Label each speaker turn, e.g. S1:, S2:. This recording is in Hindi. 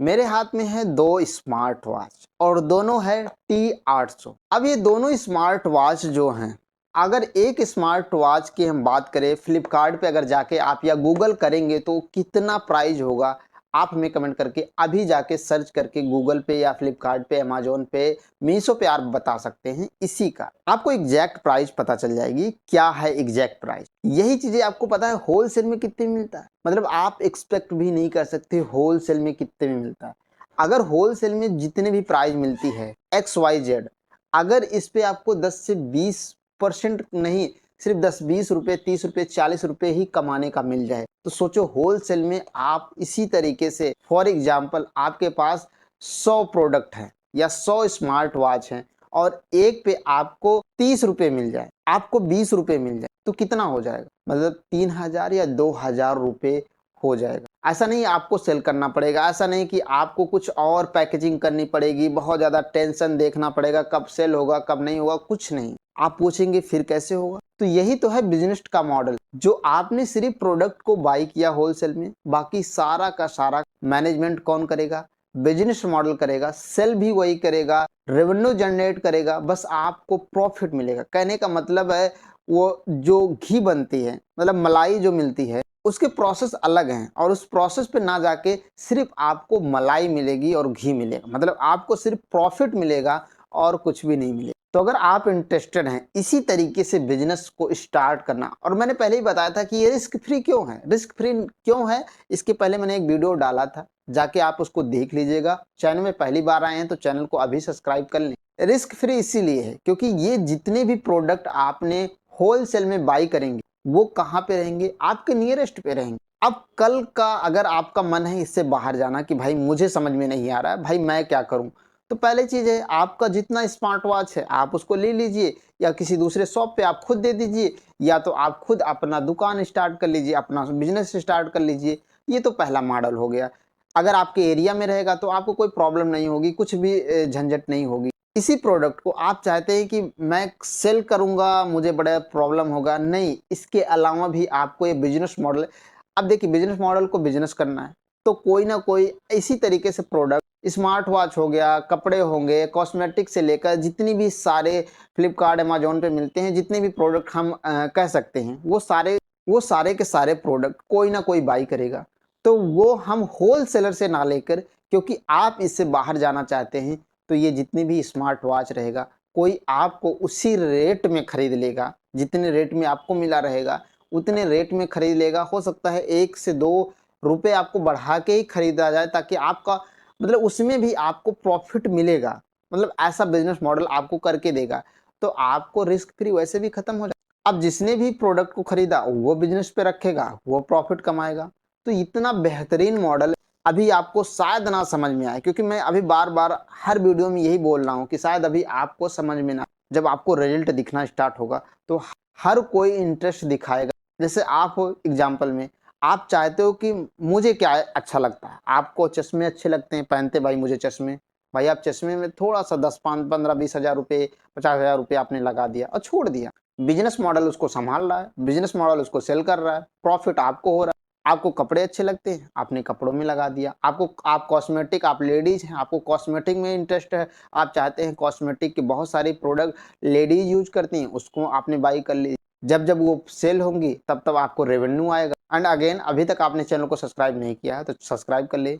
S1: मेरे हाथ में है दो स्मार्ट वॉच और दोनों है T800। अब ये दोनों स्मार्ट वॉच जो हैं, अगर एक स्मार्ट वॉच की हम बात करें फ्लिपकार्ट पे अगर जाके आप या गूगल करेंगे तो कितना प्राइस होगा, आप हमें कमेंट करके अभी जाके सर्च करके गूगल पे या फ्लिपकार्ट पे, अमेजोन पे, मीशो पे आप बता सकते हैं। इसी का आपको एग्जैक्ट प्राइस पता चल जाएगी, क्या है एग्जैक्ट प्राइस। यही चीजें आपको पता है होलसेल में कितने में मिलता है, मतलब आप एक्सपेक्ट भी नहीं कर सकते होलसेल में कितने में मिलता है। अगर होलसेल में जितने भी प्राइस मिलती है XYZ, अगर इस पे आपको 10 से 20% नहीं, सिर्फ 10-20 रुपए, 30 रुपए, 40 रुपए ही कमाने का मिल जाए, तो सोचो होलसेल में आप इसी तरीके से, फॉर एग्जाम्पल आपके पास 100 प्रोडक्ट हैं या 100 स्मार्ट वॉच हैं और एक पे आपको 30 रुपए मिल जाए, आपको 20 रुपए मिल जाए, तो कितना हो जाएगा, मतलब 3,000 या 2,000 रुपए हो जाएगा। ऐसा नहीं आपको सेल करना पड़ेगा, ऐसा नहीं कि आपको कुछ और पैकेजिंग करनी पड़ेगी, बहुत ज़्यादा टेंशन देखना पड़ेगा कब सेल होगा कब नहीं होगा, कुछ नहीं। आप पूछेंगे फिर कैसे होगा, तो यही तो है बिजनेस का मॉडल, जो आपने सिर्फ प्रोडक्ट को बाई किया होलसेल में, बाकी सारा का सारा मैनेजमेंट कौन करेगा, बिजनेस मॉडल करेगा, सेल भी वही करेगा, रेवेन्यू जनरेट करेगा, बस आपको प्रॉफिट मिलेगा। कहने का मतलब है वो जो घी बनती है, मतलब मलाई जो मिलती है, उसके प्रोसेस अलग हैं और उस प्रोसेस पे ना जाके सिर्फ आपको मलाई मिलेगी और घी मिलेगा, मतलब आपको सिर्फ प्रॉफिट मिलेगा और कुछ भी नहीं मिलेगा। तो अगर आप इंटरेस्टेड हैं इसी तरीके से बिजनेस को स्टार्ट करना, और मैंने पहले ही बताया था कि ये रिस्क फ्री क्यों है, रिस्क फ्री क्यों है, इसके पहले मैंने एक वीडियो डाला था, जाके आप उसको देख लीजिएगा। चैनल में पहली बार आए हैं तो चैनल को अभी सब्सक्राइब कर लें। रिस्क फ्री इसीलिए है क्योंकि ये जितने भी प्रोडक्ट आपने होलसेल में बाई करेंगे वो कहाँ पे रहेंगे, आपके नियरेस्ट पे रहेंगे। अब कल का अगर आपका मन है इससे बाहर जाना कि भाई मुझे समझ में नहीं आ रहा है, भाई मैं क्या करूं, तो पहले चीज है आपका जितना स्मार्ट वॉच है आप उसको ले लीजिए या किसी दूसरे शॉप पे आप खुद दे दीजिए, या तो आप खुद अपना दुकान स्टार्ट कर लीजिए, अपना बिजनेस स्टार्ट कर लीजिए। ये तो पहला मॉडल हो गया। अगर आपके एरिया में रहेगा तो आपको कोई प्रॉब्लम नहीं होगी, कुछ भी झंझट नहीं होगी। इसी प्रोडक्ट को आप चाहते हैं कि मैं सेल करूंगा मुझे बड़ा प्रॉब्लम होगा, नहीं, इसके अलावा भी आपको ये बिजनेस मॉडल। अब देखिए बिजनेस मॉडल को बिजनेस करना है तो कोई ना कोई इसी तरीके से प्रोडक्ट, स्मार्ट वॉच हो गया, कपड़े होंगे, कॉस्मेटिक से लेकर जितनी भी सारे फ्लिपकार्ट अमेजोन पे मिलते हैं, जितने भी प्रोडक्ट हम कह सकते हैं, वो सारे के सारे प्रोडक्ट कोई ना कोई बाई करेगा। तो वो हम होल सेलर से ना लेकर, क्योंकि आप इससे बाहर जाना चाहते हैं, तो ये जितनी भी स्मार्ट वॉच रहेगा कोई आपको उसी रेट में खरीद लेगा, जितने रेट में आपको मिला रहेगा उतने रेट में खरीद लेगा। हो सकता है 1 से 2 रुपए आपको बढ़ा के ही खरीदा जाए ताकि आपका, मतलब उसमें भी आपको प्रॉफिट मिलेगा, मतलब ऐसा बिजनेस मॉडल आपको करके देगा। तो आपको रिस्क फ्री वैसे भी खत्म हो जाएगा। अब जिसने भी प्रोडक्ट को खरीदा वो बिजनेस पे रखेगा, वो प्रॉफिट कमाएगा। तो इतना बेहतरीन मॉडल अभी आपको शायद ना समझ में आए, क्योंकि मैं अभी बार बार हर वीडियो में यही बोल रहा हूँ कि शायद अभी आपको समझ में ना, जब आपको रिजल्ट दिखना स्टार्ट होगा तो हर कोई इंटरेस्ट दिखाएगा। जैसे आप एग्जाम्पल में आप चाहते हो कि मुझे क्या अच्छा लगता है, आपको चश्मे अच्छे लगते हैं पहनते, भाई मुझे चश्मे, भाई आप चश्मे में थोड़ा सा 10, 5, 15, 20 हजार रुपये, 50 हजार रुपये आपने लगा दिया और छोड़ दिया। बिजनेस मॉडल उसको संभाल रहा है, बिजनेस मॉडल उसको सेल कर रहा है, प्रॉफिट आपको हो रहा है। आपको कपड़े अच्छे लगते हैं, आपने कपड़ों में लगा दिया। आप कॉस्मेटिक, आप लेडीज हैं, आपको कॉस्मेटिक में इंटरेस्ट है, आप चाहते हैं कॉस्मेटिक के बहुत सारे प्रोडक्ट लेडीज यूज करती हैं, उसको आपने बाई कर ली। जब जब वो सेल होंगी तब तब आपको रेवेन्यू आएगा। एंड अगेन, अभी तक आपने चैनल को सब्सक्राइब नहीं किया है तो सब्सक्राइब कर ले।